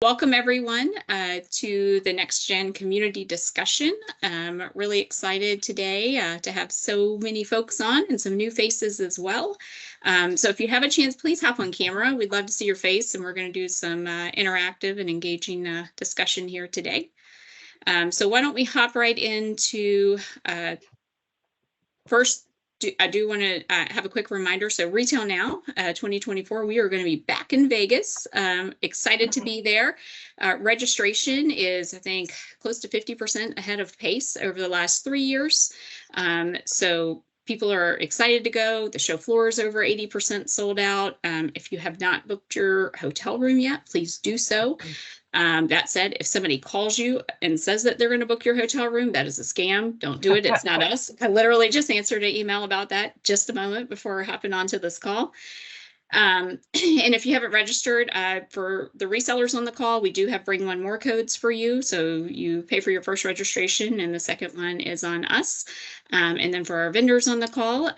Welcome everyone to the NextGen community discussion. Really excited today to have so many folks on and some new faces as well. So if you have a chance, please hop on camera. We'd love to see your face, and we're going to do some interactive and engaging discussion here today. So why don't we hop right into first. I do want to have a quick reminder. So Retail Now 2024, we are going to be back in Vegas. Excited to be there. Registration is, I think, close to 50% ahead of pace over the last 3 years. So people are excited to go. The show floor is over 80% sold out. If you have not booked your hotel room yet, please do so. That said, if somebody calls you and says that they're going to book your hotel room, that is a scam. Don't do it. It's not us. I literally just answered an email about that just a moment before hopping onto this call. And if you haven't registered for the resellers on the call, we do have Bring One More codes for you. So you pay for your first registration and the second one is on us. And then for our vendors on the call,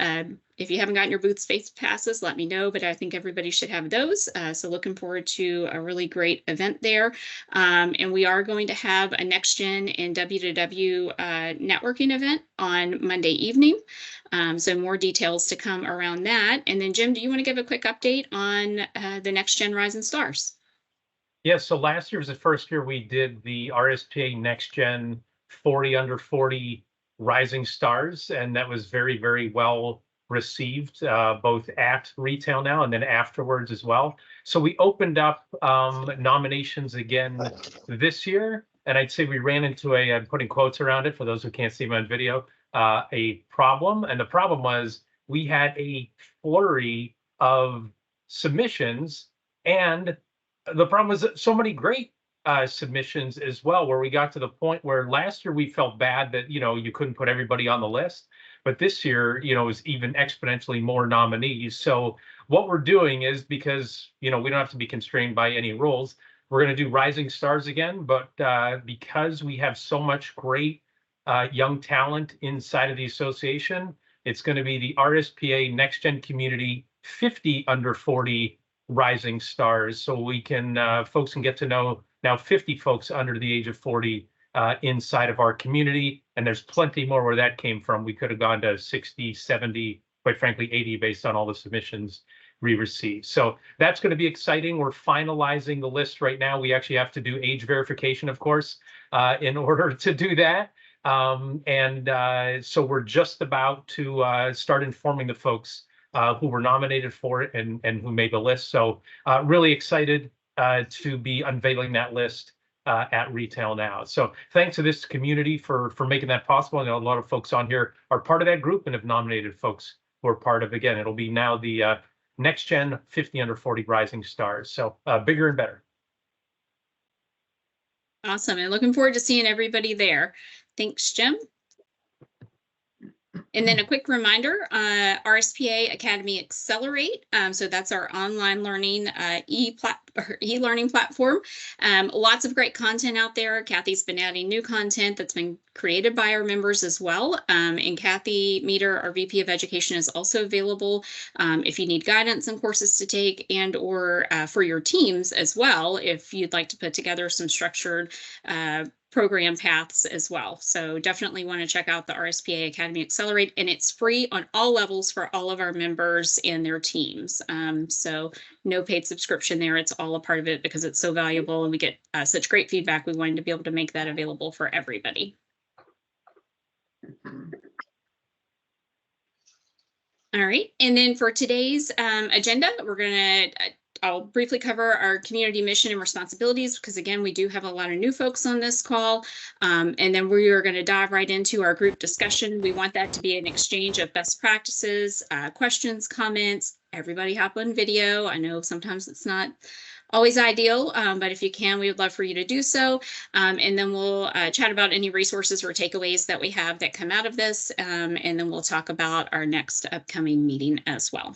if you haven't gotten your booth space passes, let me know, but I think everybody should have those. So looking forward to a really great event there. And we are going to have a NextGen and W2W networking event on Monday evening. So more details to come around that. And then Jim, do you want to give a quick update on the NextGen Rising Stars? Yeah, so last year was the first year we did the RSPA NextGen 40 under 40 Rising Stars, and that was very, very well received, both at Retail Now and then afterwards as well. So we opened up nominations again this year, and I'd say we ran into I'm putting quotes around it for those who can't see me on video, a problem. And the problem was we had a flurry of submissions, and the problem was that so many great submissions as well, where we got to the point where last year we felt bad that, you couldn't put everybody on the list. But this year, is even exponentially more nominees. So what we're doing is, because, we don't have to be constrained by any rules, we're going to do Rising Stars again. But because we have so much great young talent inside of the association, it's going to be the RSPA NextGen Community 50 under 40 Rising Stars. So we can, folks can get to know now 50 folks under the age of 40 inside of our community. And there's plenty more where that came from. We could have gone to 60, 70, quite frankly, 80 based on all the submissions we received. So that's going to be exciting. We're finalizing the list right now. We actually have to do age verification, of course, in order to do that. So we're just about to start informing the folks who were nominated for it and who made the list. So really excited to be unveiling that list at Retail Now. So thanks to this community for making that possible. I know a lot of folks on here are part of that group and have nominated folks who are part of, again, it'll be now the NextGen 50 under 40 Rising Stars. So bigger and better. Awesome. And looking forward to seeing everybody there. Thanks, Jim. And then a quick reminder, RSPA Academy Accelerate. So that's our online learning e-learning platform. Lots of great content out there. Kathy's been adding new content that's been created by our members as well. And Kathy Meter, our VP of Education, is also available if you need guidance and courses to take, and or for your teams as well, if you'd like to put together some structured program paths as well. So definitely want to check out the RSPA Academy Accelerate, and it's free on all levels for all of our members and their teams. So no paid subscription there. It's all a part of it because it's so valuable and we get such great feedback. We wanted to be able to make that available for everybody. All right, and then for today's agenda, I'll briefly cover our community mission and responsibilities, because again, we do have a lot of new folks on this call. And then we are going to dive right into our group discussion. We want that to be an exchange of best practices, questions, comments. Everybody hop on video. I know sometimes it's not always ideal, but if you can, we would love for you to do so. And then we'll chat about any resources or takeaways that we have that come out of this. And then we'll talk about our next upcoming meeting as well.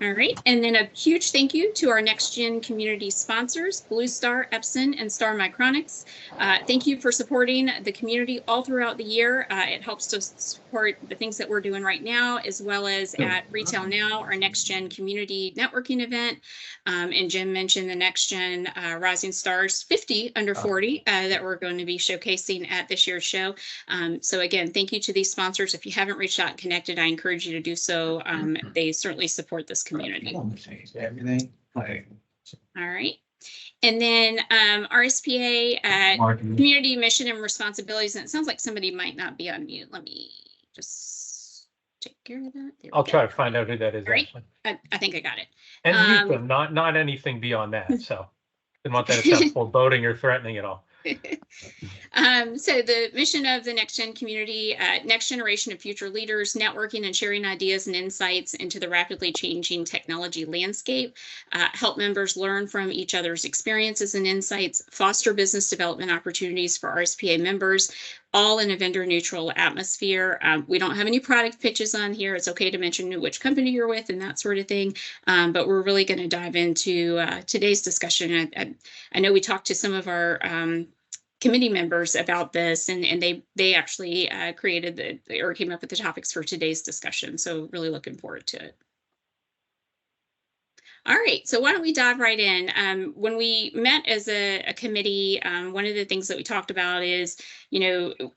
All All right, and then a huge thank you to our NextGen community sponsors, Blue Star, Epson, and Star Micronics. Thank you for supporting the community all throughout the year. It helps to support the things that we're doing right now, as well as at Retail Now, our NextGen community networking event. And Jim mentioned the NextGen Rising Stars 50 under 40 that we're going to be showcasing at this year's show. So again, thank you to these sponsors. If you haven't reached out and connected, I encourage you to do so. They certainly support this community. All right. And then RSPA community mission and responsibilities. And it sounds like somebody might not be on mute. Let me just take care of that. I'll try to find out who that is. Right. I think I got it. And mute them, not anything beyond that. So didn't want that to sound foreboding or threatening at all. So the mission of the NextGen community, next generation of future leaders, networking and sharing ideas and insights into the rapidly changing technology landscape, help members learn from each other's experiences and insights, foster business development opportunities for RSPA members, all in a vendor neutral atmosphere. We don't have any product pitches on here. It's okay to mention which company you're with and that sort of thing. But we're really going to dive into today's discussion. I know we talked to some of our committee members about this, and they actually created or came up with the topics for today's discussion. So really looking forward to it. All right, so why don't we dive right in? When we met as a committee, one of the things that we talked about is,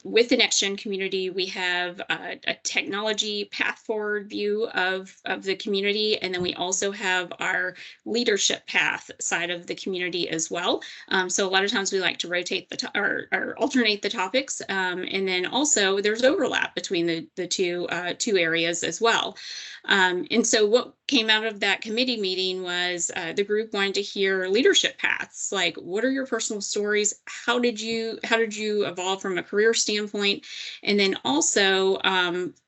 with the NextGen community, we have a technology path forward view of the community, and then we also have our leadership path side of the community as well. So a lot of times we like to rotate or alternate the topics, and then also there's overlap between the two areas as well. And so what came out of that committee meeting was the group wanted to hear leadership paths. Like, what are your personal stories? How did you evolve from a career standpoint? And then also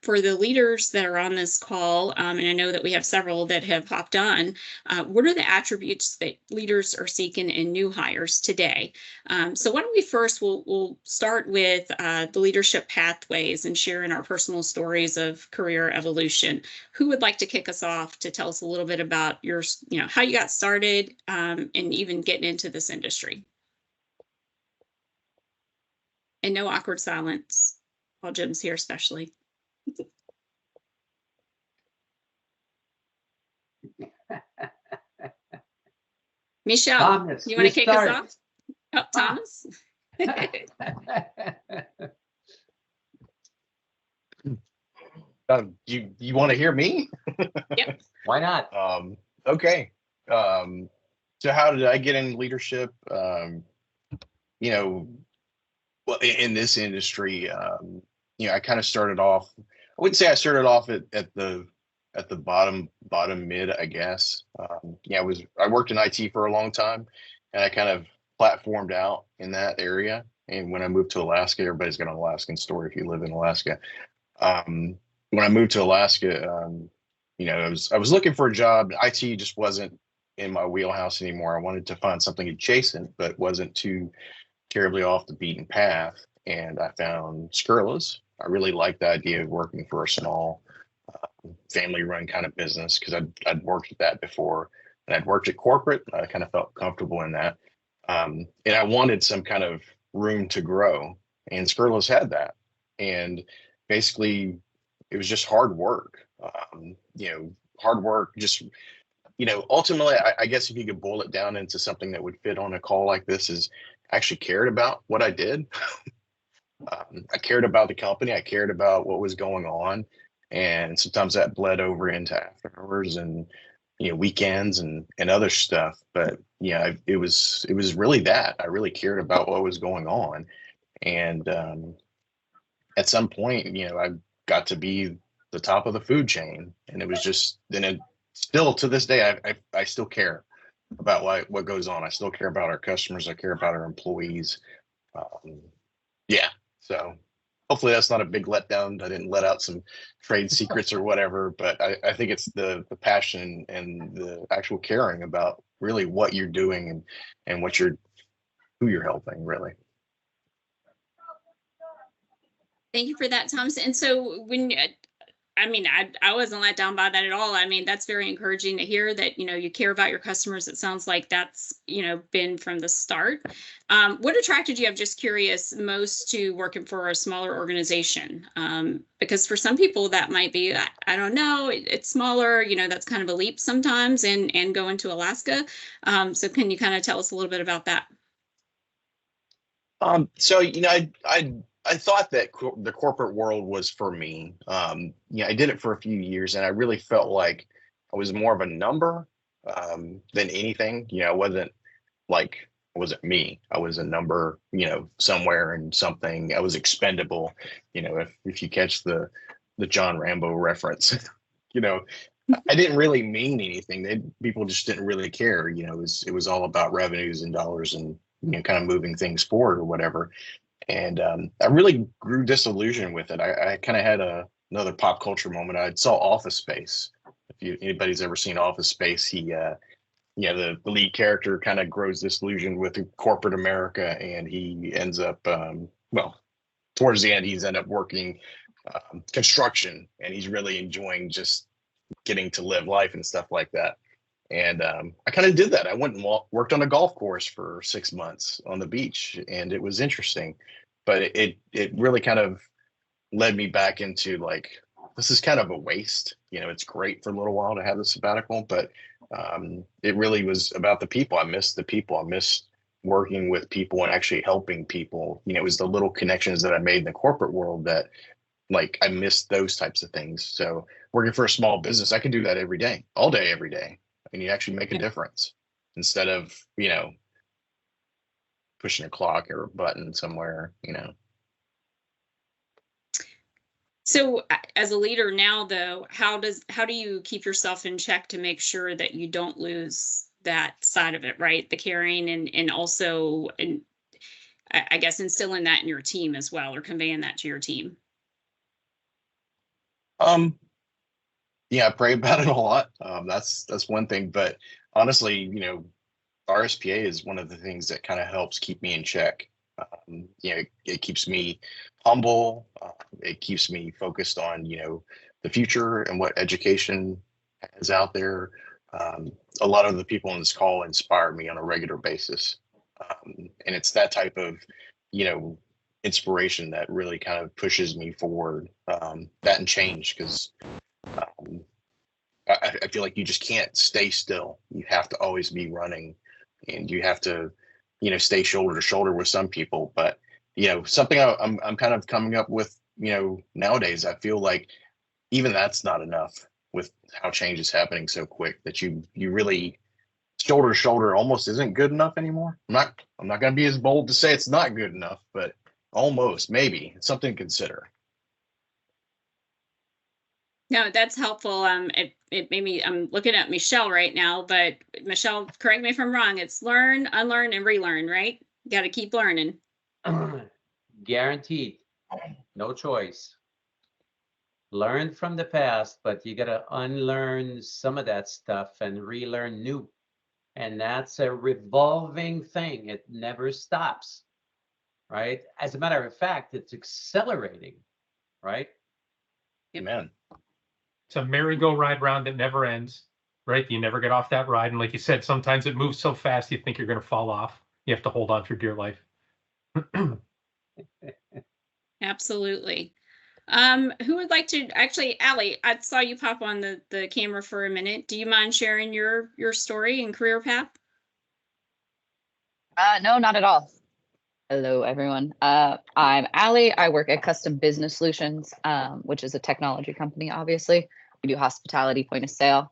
for the leaders that are on this call, and I know that we have several that have hopped on, what are the attributes that leaders are seeking in new hires today? So why don't we first, we'll start with the leadership pathways and sharing our personal stories of career evolution. Who would like to kick us off to tell us a little bit about your, how you got started and even getting into this industry? And no awkward silence while Jim's here, especially. Michelle, Thomas, you want to kick start. us off? Oh, Thomas. You want to hear me? Yep. Why not? Okay. So how did I get in leadership? Well, in this industry, I kind of started off. I wouldn't say I started off at the bottom mid, I guess. I worked in IT for a long time, and I kind of platformed out in that area. And when I moved to Alaska, everybody's got an Alaskan story if you live in Alaska. When I moved to Alaska, I was looking for a job. IT just wasn't in my wheelhouse anymore. I wanted to find something adjacent, but wasn't too terribly off the beaten path. And I found Skurla's. I really liked the idea of working for a small family-run kind of business because I'd worked at that before, and I'd worked at corporate. I kind of felt comfortable in that, and I wanted some kind of room to grow. And Skurla's had that, and basically, it was just hard work. Hard work. Just ultimately, I guess if you could boil it down into something that would fit on a call like this, is I actually cared about what I did. I cared about the company. I cared about what was going on. And sometimes that bled over into after hours and, weekends and other stuff. But yeah, it was really that I really cared about what was going on. And at some point, I got to be the top of the food chain. And it was just, then it still to this day, I still care about what goes on. I still care about our customers. I care about our employees. So hopefully that's not a big letdown. I didn't let out some trade secrets or whatever, but I think it's the passion and the actual caring about really what you're doing and who you're helping, really. Thank you for that, Thomas. And so when I mean, I wasn't let down by that at all. I mean, that's very encouraging to hear that, you care about your customers. It sounds like that's, been from the start. What attracted you, I'm just curious, most to working for a smaller organization? Because for some people that might be, I don't know, it's smaller, that's kind of a leap sometimes, and going to Alaska. So can you kind of tell us a little bit about that? So I thought that the corporate world was for me. I did it for a few years, and I really felt like I was more of a number than anything. I wasn't me. I was a number, somewhere in something. I was expendable. If you catch the John Rambo reference, I didn't really mean anything. People just didn't really care. It was all about revenues and dollars and kind of moving things forward or whatever. And I really grew disillusioned with it. I kind of had another pop culture moment. I saw Office Space. If anybody's ever seen Office Space, the lead character kind of grows disillusioned with corporate America, and he ends up, towards the end, he's end up working construction, and he's really enjoying just getting to live life and stuff like that. And I kind of did that. I went and worked on a golf course for 6 months on the beach, and it was interesting. But it really kind of led me back into like, this is kind of a waste. It's great for a little while to have the sabbatical, but it really was about the people. I missed the people. I missed working with people and actually helping people. It was the little connections that I made in the corporate world that, like, I missed those types of things. So working for a small business, I could do that every day, all day, every day. And you actually make a difference instead of, pushing a clock or a button somewhere. So as a leader now, though, how do you keep yourself in check to make sure that you don't lose that side of it, right? The caring and also, and I guess instilling that in your team as well, or conveying that to your team. Yeah, I pray about it a lot. That's one thing, but honestly, RSPA is one of the things that kind of helps keep me in check. It keeps me humble. It keeps me focused on, the future and what education is out there. A lot of the people on this call inspire me on a regular basis. And it's that type of, inspiration that really kind of pushes me forward, that and change, because I feel like you just can't stay still. You have to always be running, and you have to, stay shoulder to shoulder with some people. But, something I'm kind of coming up with, nowadays, I feel like even that's not enough with how change is happening so quick, that you really shoulder to shoulder almost isn't good enough anymore. I'm not going to be as bold to say it's not good enough, but almost, maybe it's something to consider. No, that's helpful. It made me, I'm looking at Michelle right now, but Michelle, correct me if I'm wrong. It's learn, unlearn, and relearn, right? You got to keep learning. Guaranteed. No choice. Learn from the past, but you got to unlearn some of that stuff and relearn new. And that's a revolving thing. It never stops, right? As a matter of fact, it's accelerating, right? Amen. It's a merry-go-round round that never ends, right? You never get off that ride. And like you said, sometimes it moves so fast you think you're going to fall off. You have to hold on for dear life. Absolutely. Who would like to, actually, Allie, I saw you pop on the camera for a minute. Do you mind sharing your story and career path? No, not at all. Hello, everyone. I'm Allie. I work at Custom Business Solutions, which is a technology company, obviously. We do hospitality, point of sale.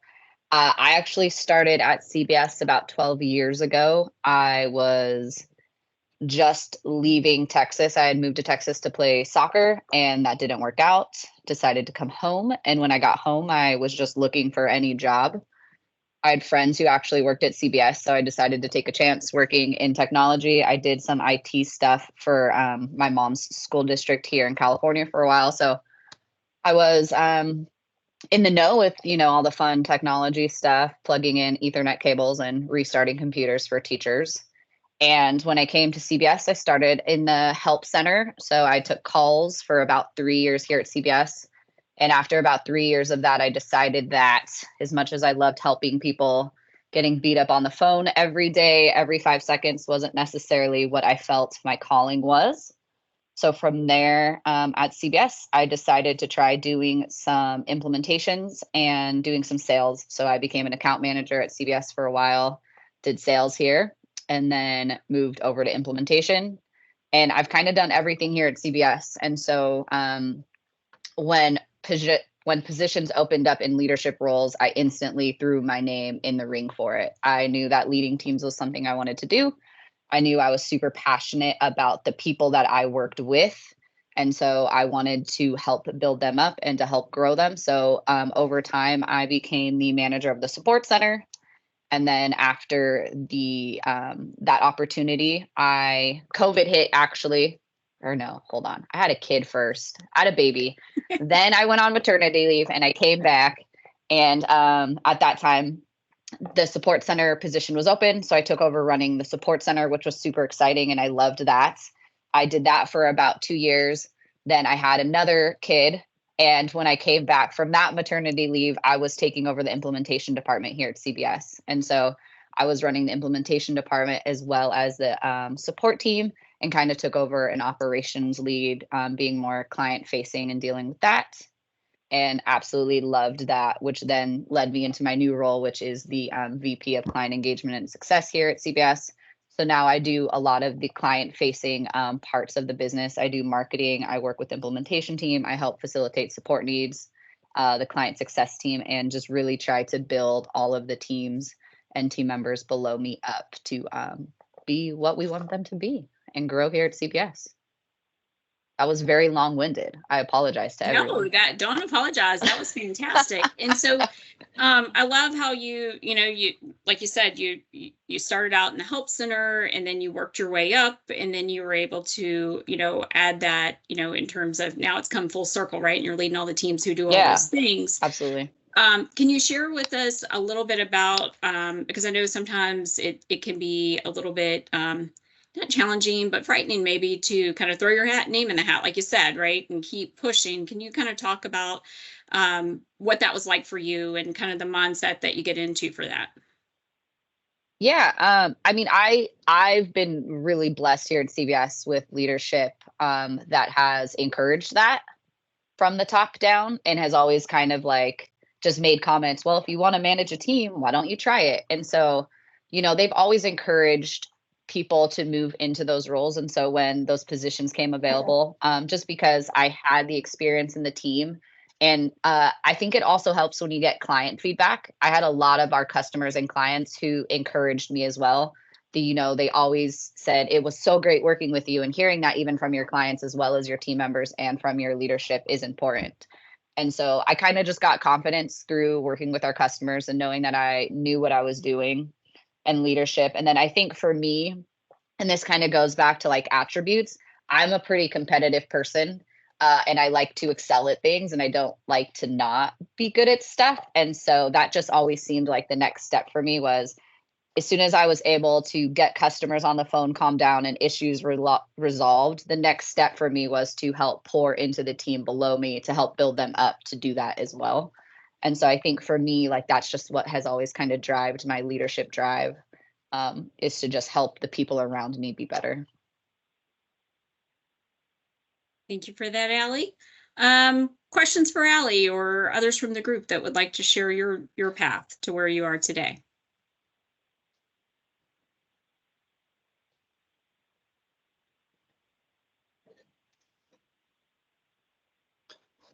I actually started at CBS about 12 years ago. I was just leaving Texas. I had moved to Texas to play soccer, and that didn't work out. Decided to come home. And when I got home, I was just looking for any job. I had friends who actually worked at CBS, so I decided to take a chance working in technology. I did some IT stuff for my mom's school district here in California for a while. So I was in the know with, all the fun technology stuff, plugging in Ethernet cables and restarting computers for teachers. And when I came to CBS, I started in the help center. So I took calls for about 3 years here at CBS. And after about 3 years of that, I decided that as much as I loved helping people, getting beat up on the phone every day, every 5 seconds wasn't necessarily what I felt my calling was. So from there, at CBS, I decided to try doing some implementations and doing some sales. So I became an account manager at CBS for a while, did sales here, and then moved over to implementation. And I've kind of done everything here at CBS. And so when positions opened up in leadership roles, I instantly threw my name in the ring for it. I knew that leading teams was something I wanted to do. I knew I was super passionate about the people that I worked with. And so I wanted to help build them up and to help grow them. So over time, I became the manager of the support center. And then after that opportunity, COVID hit actually, or no, hold on. I had a kid first. I had a baby. Then I went on maternity leave and I came back. And at that time, the support center position was open. So I took over running the support center, which was super exciting. And I loved that. I did that for about 2 years. Then I had another kid. And when I came back from that maternity leave, I was taking over the implementation department here at CBS. And so I was running the implementation department as well as the support team, and kind of took over an operations lead, being more client facing and dealing with that. And absolutely loved that, which then led me into my new role, which is the VP of Client Engagement and Success here at CBS. So now I do a lot of the client facing parts of the business. I do marketing. I work with the implementation team. I help facilitate support needs, the client success team, and just really try to build all of the teams and team members below me up to be what we want them to be and grow here at CBS. That was very long-winded. I apologize to everyone. No, don't apologize. That was fantastic. And so I love how you like you said, you started out in the help center and then you worked your way up, and then you were able to, add that, in terms of now it's come full circle, right? And you're leading all the teams who do all those things. Absolutely. Can you share with us a little bit about, because I know sometimes it can be a little bit, not challenging, but frightening maybe, to kind of throw your name in the hat, like you said, right? And keep pushing. Can you kind of talk about what that was like for you and kind of the mindset that you get into for that? Yeah. I mean, I've been really blessed here at CBS with leadership that has encouraged that from the top down, and has always kind of like just made comments, well, if you want to manage a team, why don't you try it? And so, they've always encouraged people to move into those roles. And so when those positions came available, just because I had the experience in the team, and I think it also helps when you get client feedback. I had a lot of our customers and clients who encouraged me as well. They always said it was so great working with you, and hearing that even from your clients as well as your team members and from your leadership is important. And so I kind of just got confidence through working with our customers and knowing that I knew what I was doing and leadership. And then I think for me, and this kind of goes back to like attributes, I'm a pretty competitive person, and I like to excel at things, and I don't like to not be good at stuff. And so that just always seemed like the next step for me was, as soon as I was able to get customers on the phone, calm down, and issues resolved, the next step for me was to help pour into the team below me to help build them up to do that as well. And so I think for me, like, that's just what has always kind of driven my leadership drive, is to just help the people around me be better. Thank you for that, Allie. Questions for Allie or others from the group that would like to share your path to where you are today?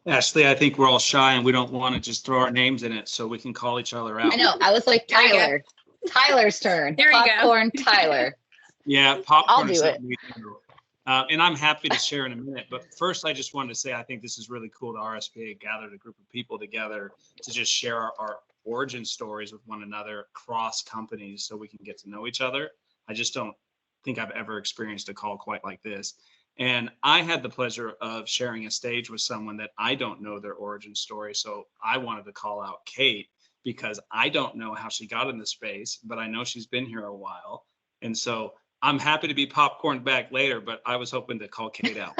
Ashley, I think we're all shy and we don't want to just throw our names in it, so we can call each other out. I know. I was like, Tyler. Tyler's turn. There you go. Popcorn, Tyler. Yeah, popcorn. I'll is do something we do. And I'm happy to share in a minute. But first, I just wanted to say I think this is really cool. The RSPA gathered a group of people together to just share our origin stories with one another across companies so we can get to know each other. I just don't think I've ever experienced a call quite like this. And I had the pleasure of sharing a stage with someone that I don't know their origin story. So I wanted to call out Kate, because I don't know how she got in the space, but I know she's been here a while. And so I'm happy to be popcorned back later, but I was hoping to call Kate out.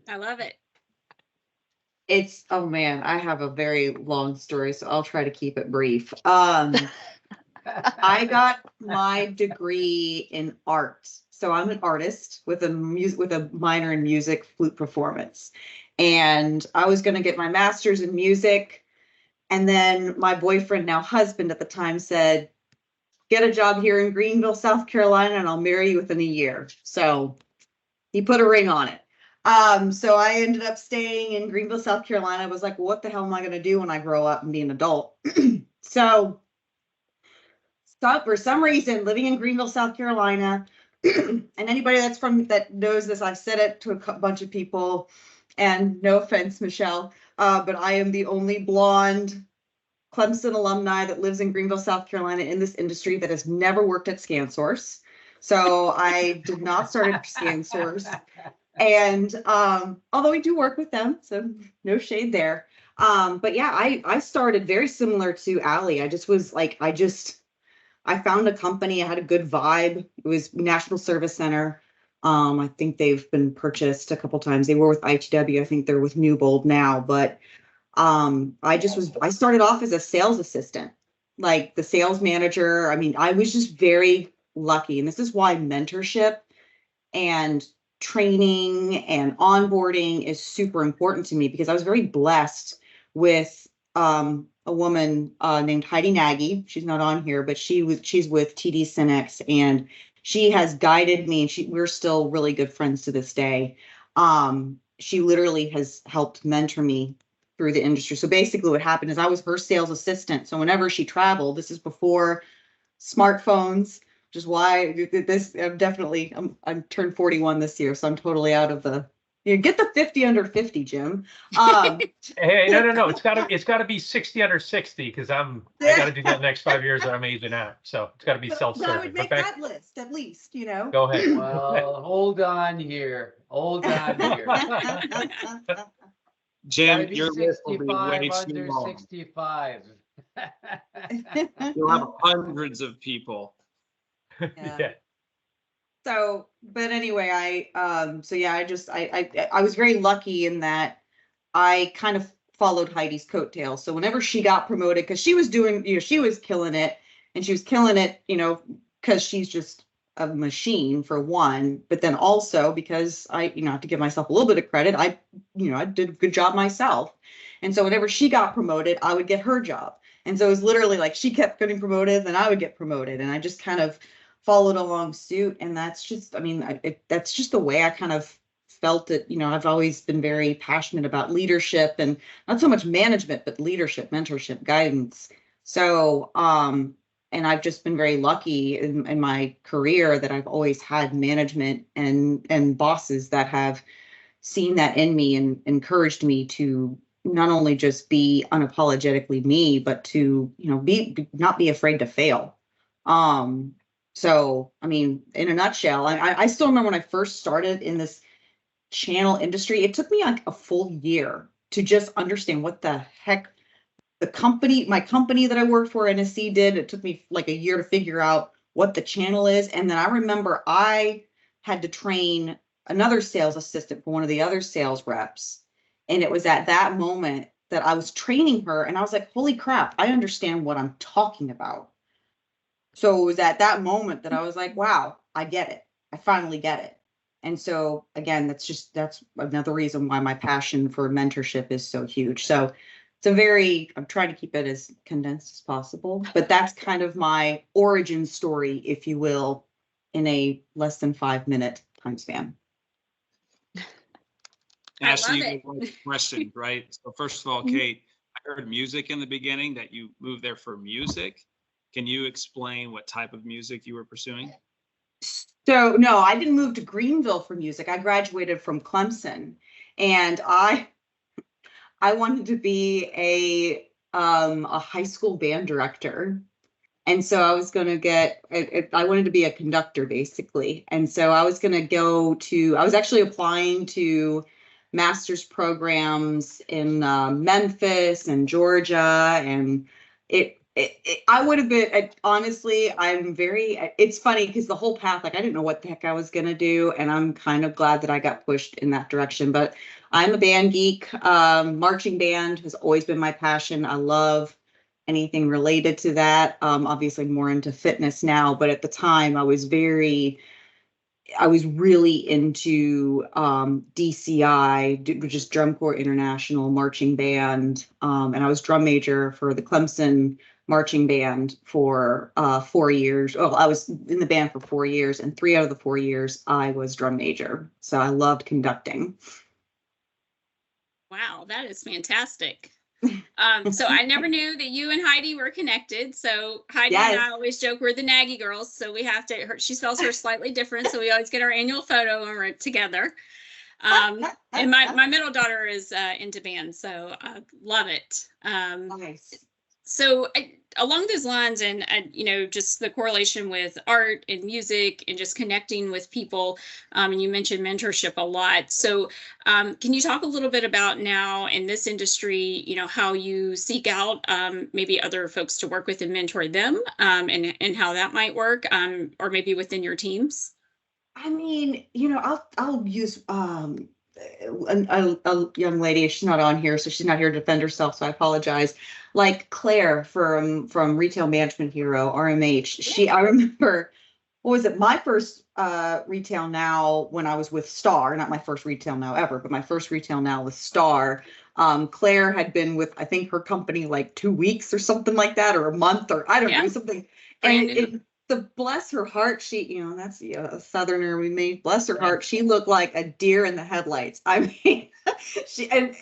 I love it. It's, oh man, I have a very long story, so I'll try to keep it brief. I got my degree in art. So I'm an artist with a minor in music, flute performance. And I was going to get my master's in music. And then my boyfriend, now husband at the time, said, get a job here in Greenville, South Carolina, and I'll marry you within a year. So he put a ring on it. So I ended up staying in Greenville, South Carolina. I was like, well, what the hell am I going to do when I grow up and be an adult? So for some reason, living in Greenville, South Carolina, and anybody that knows this, I've said it to a bunch of people, and no offense, Michelle, but I am the only blonde Clemson alumni that lives in Greenville, South Carolina in this industry that has never worked at ScanSource. So I did not start at ScanSource. And although we do work with them, so no shade there. But yeah, I started very similar to Allie. I just was like, I found a company, I had a good vibe. It was National Service Center. I think they've been purchased a couple times. They were with ITW. I think they're with Newbold now, but I started off as a sales assistant, like the sales manager. I mean, I was just very lucky. And this is why mentorship and training and onboarding is super important to me, because I was very blessed with a woman named Heidi Nagy. She's not on here, but she's with TD Synex, and she has guided me, and we're still really good friends to this day. She literally has helped mentor me through the industry. So basically what happened is I was her sales assistant. So whenever she traveled, this is before smartphones, which is why I'm turned 41 this year. So I'm totally out of get the 50 under 50, Jim. Hey, no. It's gotta be 60 under 60, because I gotta do that the next 5 years that I'm aging out. So it's gotta be self-serving. I would make that list at least, Go ahead. Well, hold on here. Jim, your list will be way too under long. 65. You'll have hundreds of people. Yeah. So, but anyway, I was very lucky in that I kind of followed Heidi's coattails. So whenever she got promoted, because she was doing, she was killing it, and she was killing it, because she's just a machine for one, but then also because I, have to give myself a little bit of credit. I did a good job myself. And so whenever she got promoted, I would get her job. And so it was literally like she kept getting promoted, then I would get promoted. And I just kind of followed along suit. And that's just, that's just the way I kind of felt it. I've always been very passionate about leadership, and not so much management, but leadership, mentorship, guidance. So, and I've just been very lucky in my career that I've always had management and bosses that have seen that in me and encouraged me to not only just be unapologetically me, but to, not be afraid to fail. So, in a nutshell, I still remember when I first started in this channel industry, it took me like a full year to just understand what the heck my company that I worked for, NSC, did. It took me like a year to figure out what the channel is. And then I remember I had to train another sales assistant for one of the other sales reps. And it was at that moment that I was training her, and I was like, holy crap, I understand what I'm talking about. So it was at that moment that I was like, wow, I get it. I finally get it. And so again, that's another reason why my passion for mentorship is so huge. So I'm trying to keep it as condensed as possible, but that's kind of my origin story, if you will, in a less than 5-minute time span. Ashley, you have a question, right? So first of all, Kate, I heard music in the beginning, that you moved there for music. Can you explain what type of music you were pursuing? So no, I didn't move to Greenville for music. I graduated from Clemson, and I wanted to be a high school band director. And so I was going to I wanted to be a conductor, basically. And so I was going to I was actually applying to master's programs in Memphis and Georgia. And I would have been, honestly, it's funny because the whole path, like I didn't know what the heck I was going to do. And I'm kind of glad that I got pushed in that direction. But I'm a band geek. Marching band has always been my passion. I love anything related to that. Obviously more into fitness now, but at the time I was really into DCI, which is Drum Corps International Marching Band. And I was drum major for the Clemson marching band for 4 years. Oh, I was in the band for 4 years, and 3 out of the 4 years I was drum major. So I loved conducting. Wow, that is fantastic. So I never knew that you and Heidi were connected. So Heidi and Yes. I always joke we're the Nagy girls. So we have to, she spells her slightly different. So we always get our annual photo when we're together. And my middle daughter is into band, so I love it. Nice. So along those lines, and you know, just the correlation with art and music and just connecting with people, and you mentioned mentorship a lot. So can you talk a little bit about now in this industry, you know, how you seek out maybe other folks to work with and mentor them, and how that might work, or maybe within your teams? I mean, you know, I'll use a young lady. She's not on here, so she's not here to defend herself. So I apologize. Like Claire from Retail Management Hero, RMH. I remember, what was it? My first Retail Now when I was with Star. Not my first Retail Now ever, but my first Retail Now with Star. Claire had been with, I think, her company like 2 weeks or something like that, or a month, or I don't know, something. And bless her heart, she, you know, that's a Southerner we made, bless her heart, she looked like a deer in the headlights. I mean,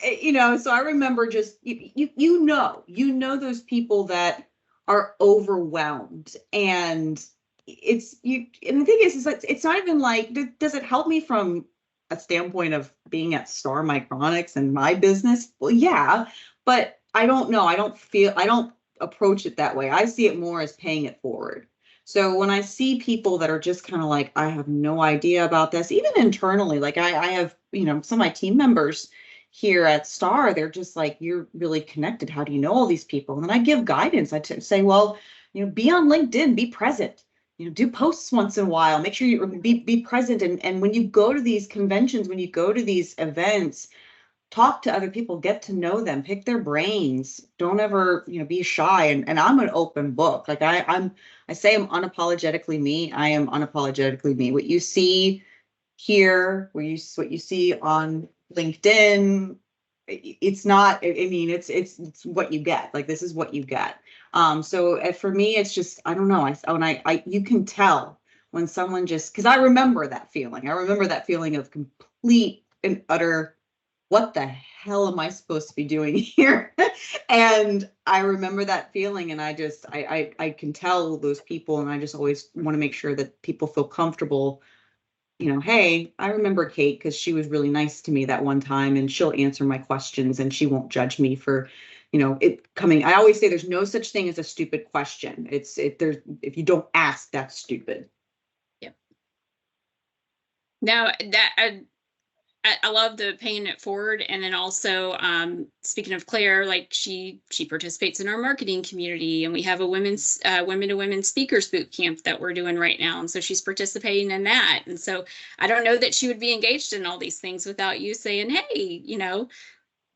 you know, so I remember just, you know, those people that are overwhelmed, and and the thing is like, it's not even like, does it help me from a standpoint of being at Star Micronics and my business? Well, yeah, but I don't know. I don't approach it that way. I see it more as paying it forward. So when I see people that are just kind of like, I have no idea about this, even internally, like I have, you know, some of my team members here at Star, they're just like, you're really connected. How do you know all these people? And then I give guidance. I say, well, you know, be on LinkedIn, be present, you know, do posts once in a while, make sure you be present. And when you go to these conventions, when you go to these events, talk to other people, get to know them, pick their brains. Don't ever, you know, be shy. And I'm an open book. Like I say I'm unapologetically me. I am unapologetically me. What you see here, what you see on LinkedIn, it's not, I mean, it's what you get. Like, this is what you get. So for me, it's just, I don't know. You can tell when someone just, because I remember that feeling. I remember that feeling of complete and utter, what the hell am I supposed to be doing here? And I remember that feeling, and I can tell those people, and I just always want to make sure that people feel comfortable. You know, hey, I remember Kate because she was really nice to me that one time, and she'll answer my questions, and she won't judge me for, you know, it coming. I always say there's no such thing as a stupid question. If you don't ask, that's stupid. Yep. Now that I love the paying it forward. And then also, speaking of Claire, like she participates in our marketing community, and we have a women to women speakers boot camp that we're doing right now. And so she's participating in that. And so I don't know that she would be engaged in all these things without you saying, hey, you know,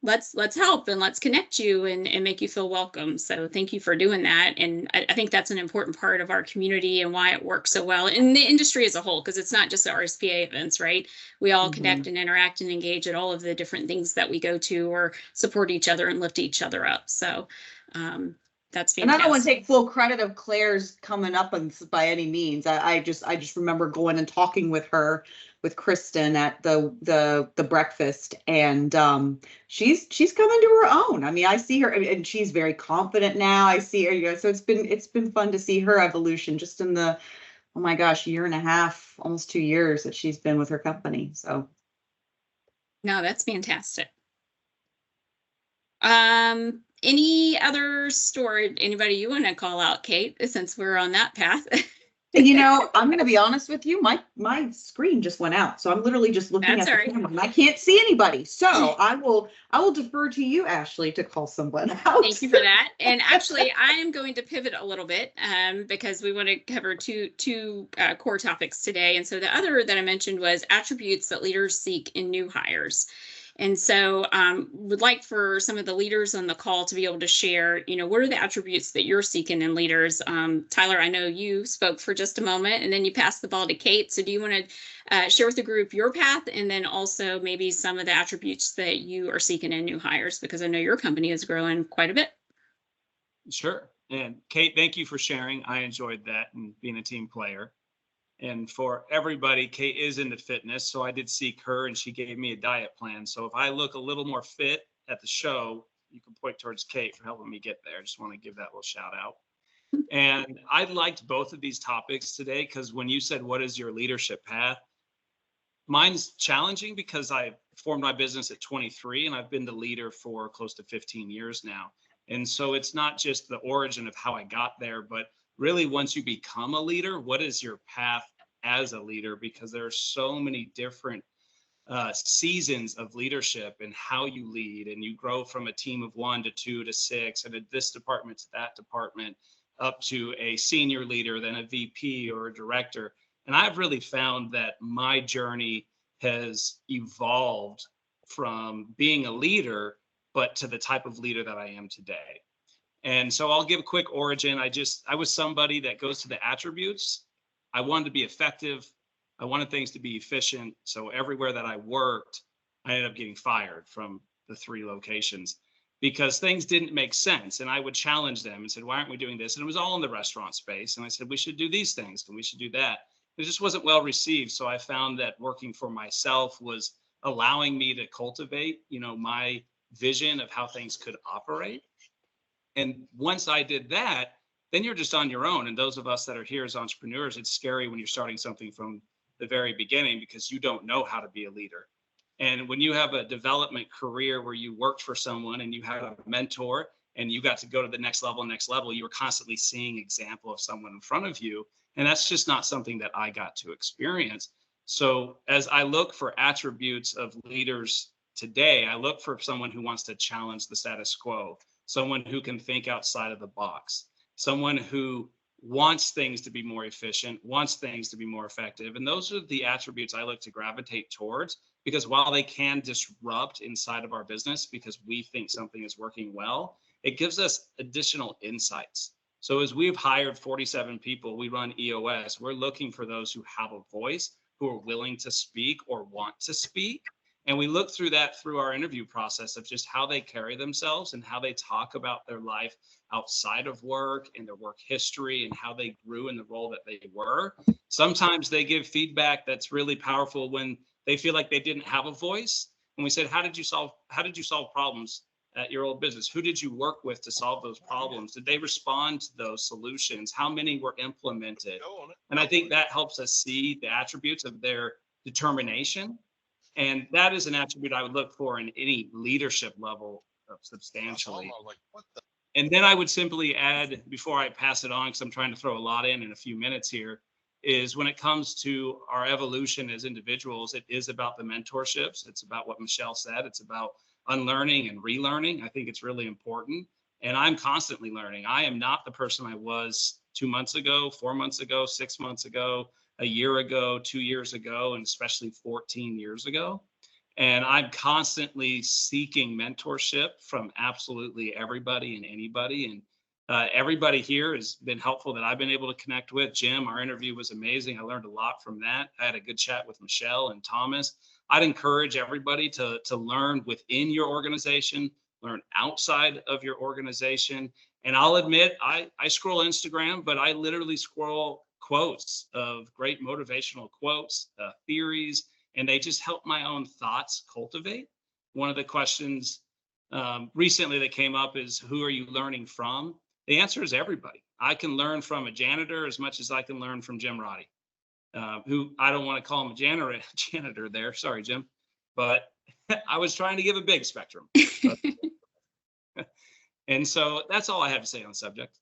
let's help and let's connect you and make you feel welcome. So thank you for doing that. And I think that's an important part of our community and why it works so well in the industry as a whole, because it's not just the RSPA events, right? We all connect and interact and engage at all of the different things that we go to, or support each other and lift each other up. So that's fantastic. And I don't want to take full credit of Claire's coming up by any means. I just remember going and talking with her, with Kristen at the breakfast, and she's coming to her own. I mean, I see her, and she's very confident now. I see her, you know, so it's been fun to see her evolution just in the, oh my gosh, 1.5 years, almost 2 years that she's been with her company. So no, that's fantastic. Any other story, anybody you want to call out, Kate, since we're on that path? You know, I'm going to be honest with you. My screen just went out, so I'm literally just looking That's at the camera, and I can't see anybody. So I will defer to you, Ashley, to call someone out. Thank you for that. And actually, I am going to pivot a little bit because we want to cover two core topics today. And so the other that I mentioned was attributes that leaders seek in new hires. And so would like for some of the leaders on the call to be able to share, what are the attributes that you're seeking in leaders? Tyler, I know you spoke for just a moment and then you passed the ball to Kate. So do you want to share with the group your path and then also maybe some of the attributes that you are seeking in new hires? Because I know your company is growing quite a bit. Sure. And Kate, thank you for sharing. I enjoyed that and being a team player. And for everybody, Kate is into fitness. So I did seek her and she gave me a diet plan. So if I look a little more fit at the show, you can point towards Kate for helping me get there. I just want to give that little shout out. And I liked both of these topics today because when you said, what is your leadership path? Mine's challenging because I formed my business at 23 and I've been the leader for close to 15 years now. And so it's not just the origin of how I got there, but really once you become a leader, what is your path as a leader? Because there are so many different seasons of leadership and how you lead, and you grow from a team of 1 to 2 to 6 and this department to that department up to a senior leader, then a VP or a director. And I've really found that my journey has evolved from being a leader, but to the type of leader that I am today. And so I'll give a quick origin. I was somebody that goes to the attributes. I wanted to be effective. I wanted things to be efficient. So everywhere that I worked, I ended up getting fired from the 3 locations because things didn't make sense. And I would challenge them and said, why aren't we doing this? And it was all in the restaurant space. And I said, we should do these things and we should do that. It just wasn't well received. So I found that working for myself was allowing me to cultivate, my vision of how things could operate. And once I did that, then you're just on your own. And those of us that are here as entrepreneurs, it's scary when you're starting something from the very beginning because you don't know how to be a leader. And when you have a development career where you worked for someone and you had a mentor and you got to go to the next level, you were constantly seeing example of someone in front of you. And that's just not something that I got to experience. So as I look for attributes of leaders today, I look for someone who wants to challenge the status quo, someone who can think outside of the box, someone who wants things to be more efficient, wants things to be more effective. And those are the attributes I look to gravitate towards, because while they can disrupt inside of our business because we think something is working well, it gives us additional insights. So as we've hired 47 people, we run EOS, we're looking for those who have a voice, who are willing to speak or want to speak. And we look through that through our interview process of just how they carry themselves and how they talk about their life outside of work and their work history and how they grew in the role that they were. Sometimes they give feedback that's really powerful when they feel like they didn't have a voice. And we said, how did you solve problems at your old business? Who did you work with to solve those problems? Did they respond to those solutions? How many were implemented? And I think that helps us see the attributes of their determination. And that is an attribute I would look for in any leadership level substantially. And then I would simply add, before I pass it on, because I'm trying to throw a lot in a few minutes here, is when it comes to our evolution as individuals, it is about the mentorships. It's about what Michelle said. It's about unlearning and relearning. I think it's really important. And I'm constantly learning. I am not the person I was 2 months ago, 4 months ago, 6 months ago, a year ago, 2 years ago, and especially 14 years ago. And I'm constantly seeking mentorship from absolutely everybody and anybody. And everybody here has been helpful that I've been able to connect with. Jim, our interview was amazing. I learned a lot from that. I had a good chat with Michelle and Thomas. I'd encourage everybody to learn within your organization, learn outside of your organization. And I'll admit, I scroll Instagram, but I literally scroll quotes of great motivational quotes, theories, and they just help my own thoughts cultivate. One of the questions recently that came up is, who are you learning from? The answer is everybody. I can learn from a janitor as much as I can learn from Jim Roddy, who I don't want to call him a janitor there. Sorry, Jim. But I was trying to give a big spectrum. And so that's all I have to say on the subject.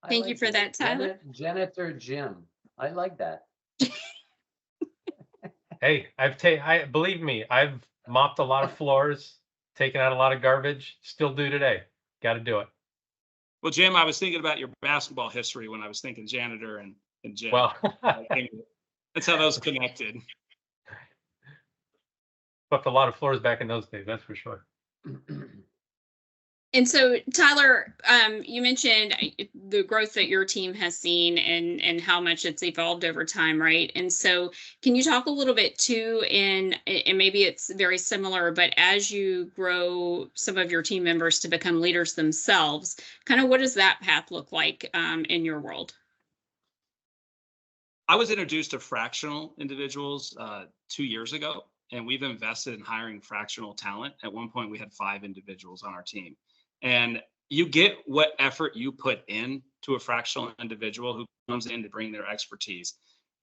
Thank you for that, Tyler. Janitor Jim. I like that. Hey, believe me, I've mopped a lot of floors, taken out a lot of garbage, still do today. Got to do it. Well, Jim, I was thinking about your basketball history when I was thinking janitor and Jim. Well, that's how those connected. Swept a lot of floors back in those days, that's for sure. And so, Tyler, you mentioned the growth that your team has seen and how much it's evolved over time, right? And so, can you talk a little bit too, and maybe it's very similar, but as you grow some of your team members to become leaders themselves, kind of what does that path look like in your world? I was introduced to fractional individuals 2 years ago, and we've invested in hiring fractional talent. At one point, we had 5 individuals on our team. And you get what effort you put in to a fractional individual who comes in to bring their expertise.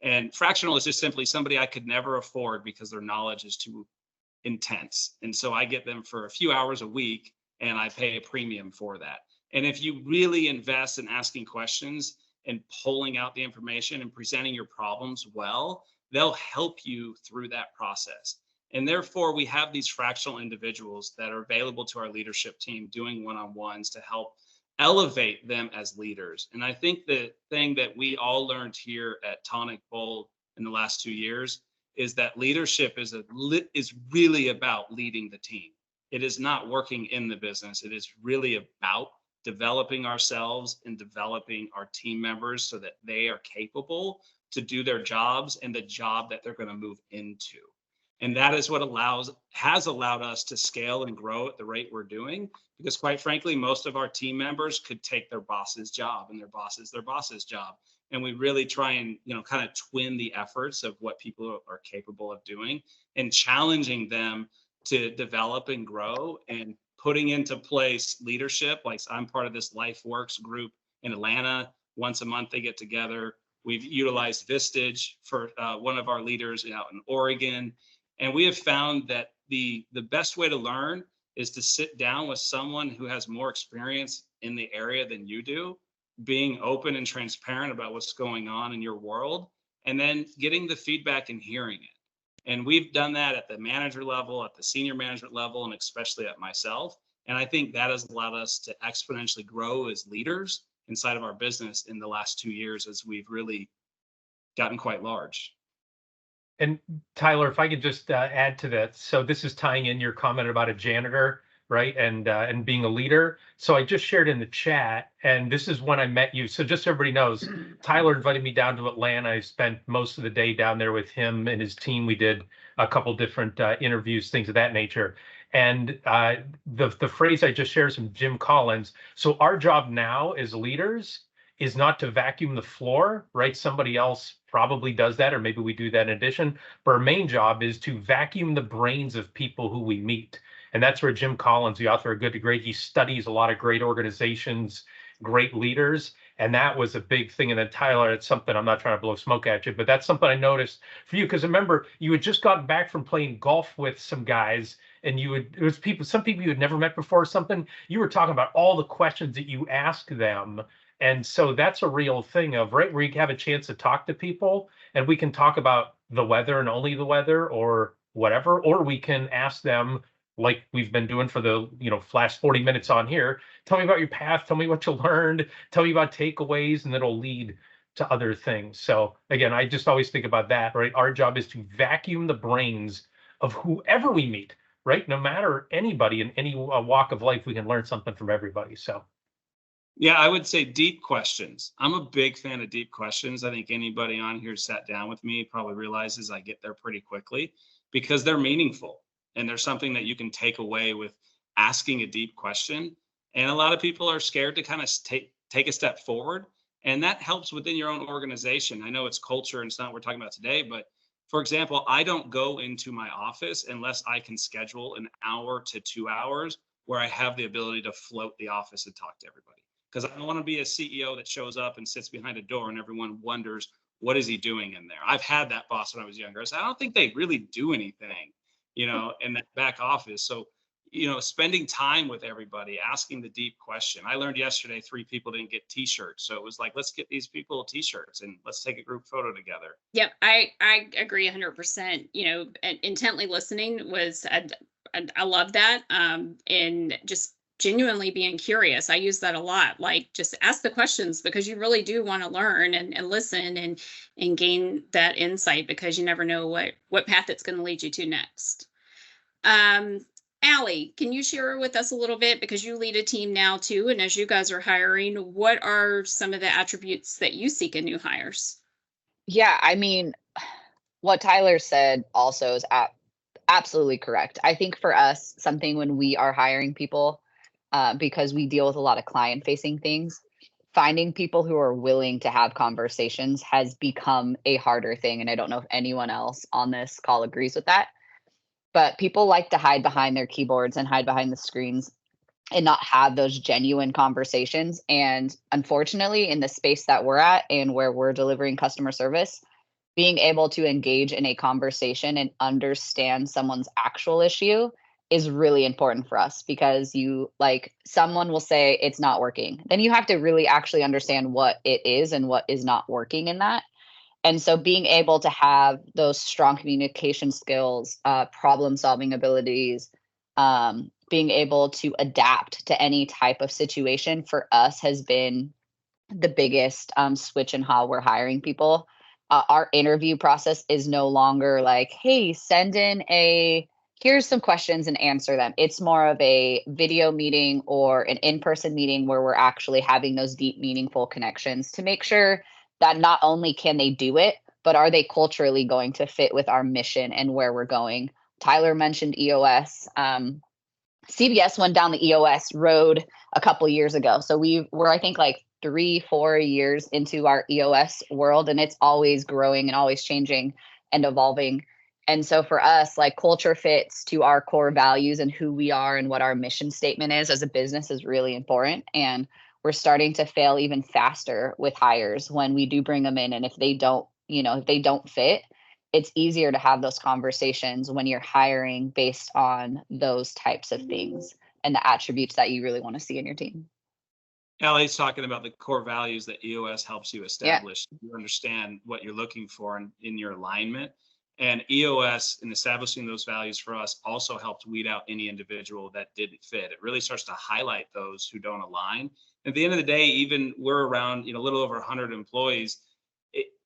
And fractional is just simply somebody I could never afford because their knowledge is too intense. And so I get them for a few hours a week and I pay a premium for that. And if you really invest in asking questions and pulling out the information and presenting your problems well, they'll help you through that process. And therefore, we have these fractional individuals that are available to our leadership team doing one-on-ones to help elevate them as leaders. And I think the thing that we all learned here at Tonic Bold in the last 2 years is that leadership is really about leading the team. It is not working in the business. It is really about developing ourselves and developing our team members so that they are capable to do their jobs and the job that they're going to move into. And that is what has allowed us to scale and grow at the rate we're doing, because quite frankly, most of our team members could take their boss's job and their boss's job. And we really try and, kind of twin the efforts of what people are capable of doing and challenging them to develop and grow and putting into place leadership. Like, I'm part of this LifeWorks group in Atlanta. Once a month, they get together. We've utilized Vistage for one of our leaders out in Oregon. And we have found that the best way to learn is to sit down with someone who has more experience in the area than you do, being open and transparent about what's going on in your world, and then getting the feedback and hearing it. And we've done that at the manager level, at the senior management level, and especially at myself. And I think that has allowed us to exponentially grow as leaders inside of our business in the last 2 years as we've really gotten quite large. And Tyler, if I could just add to that. So this is tying in your comment about a janitor, right? And being a leader. So I just shared in the chat, and this is when I met you. So just so everybody knows, Tyler invited me down to Atlanta. I spent most of the day down there with him and his team. We did a couple different interviews, things of that nature. And the phrase I just shared is from Jim Collins. So our job now as leaders is not to vacuum the floor, right? Somebody else probably does that, or maybe we do that in addition. But our main job is to vacuum the brains of people who we meet. And that's where Jim Collins, the author of Good to Great, he studies a lot of great organizations, great leaders. And that was a big thing. And then Tyler, it's something, I'm not trying to blow smoke at you, but that's something I noticed for you. Because remember, you had just gotten back from playing golf with some guys, and some people you had never met before or something. You were talking about all the questions that you ask them. And so that's a real thing of, right, where you have a chance to talk to people, and we can talk about the weather and only the weather or whatever, or we can ask them, like we've been doing for the last 40 minutes on here, tell me about your path, tell me what you learned, tell me about takeaways, and it'll lead to other things. So again, I just always think about that, right? Our job is to vacuum the brains of whoever we meet, right? No matter anybody in any walk of life, we can learn something from everybody. So yeah, I would say deep questions. I'm a big fan of deep questions. I think anybody on here sat down with me probably realizes I get there pretty quickly because they're meaningful and there's something that you can take away with asking a deep question. And a lot of people are scared to kind of take a step forward, and that helps within your own organization. I know it's culture and it's not what we're talking about today, but for example, I don't go into my office unless I can schedule an hour to 2 hours where I have the ability to float the office and talk to everybody. Because I don't want to be a CEO that shows up and sits behind a door and everyone wonders, what is he doing in there? I've had that boss when I was younger. So I don't think they really do anything, in that back office. So, spending time with everybody, asking the deep question. I learned yesterday 3 people didn't get t-shirts. So it was like, let's get these people t-shirts and let's take a group photo together. Yep, I agree 100%. Intently listening was, I love that. And just genuinely being curious. I use that a lot. Like, just ask the questions because you really do want to learn and listen and gain that insight, because you never know what path it's going to lead you to next. Allie, can you share with us a little bit, because you lead a team now too, and as you guys are hiring, what are some of the attributes that you seek in new hires? Yeah, I mean, what Tyler said also is absolutely correct. I think for us, something when we are hiring people, because we deal with a lot of client-facing things, finding people who are willing to have conversations has become a harder thing. And I don't know if anyone else on this call agrees with that. But people like to hide behind their keyboards and hide behind the screens and not have those genuine conversations. And unfortunately, in the space that we're at and where we're delivering customer service, being able to engage in a conversation and understand someone's actual issue is really important for us, because someone will say it's not working. Then you have to really actually understand what it is and what is not working in that. And so being able to have those strong communication skills, problem solving abilities, being able to adapt to any type of situation for us has been the biggest switch in how we're hiring people. Our interview process is no longer like, hey, here's some questions and answer them. It's more of a video meeting or an in-person meeting where we're actually having those deep, meaningful connections to make sure that not only can they do it, but are they culturally going to fit with our mission and where we're going. Tyler mentioned EOS. CBS went down the EOS road a couple years ago. So we're, I think, like 3-4 years into our EOS world, and it's always growing and always changing and evolving. And so for us, like, culture fits to our core values and who we are and what our mission statement is as a business is really important. And we're starting to fail even faster with hires when we do bring them in. And if they don't fit, it's easier to have those conversations when you're hiring based on those types of things and the attributes that you really want to see in your team. Allie's talking about the core values that EOS helps you establish. Yeah. You understand what you're looking for in your alignment. And EOS, in establishing those values for us, also helped weed out any individual that didn't fit. It really starts to highlight those who don't align. At the end of the day, even we're around, a little over 100 employees.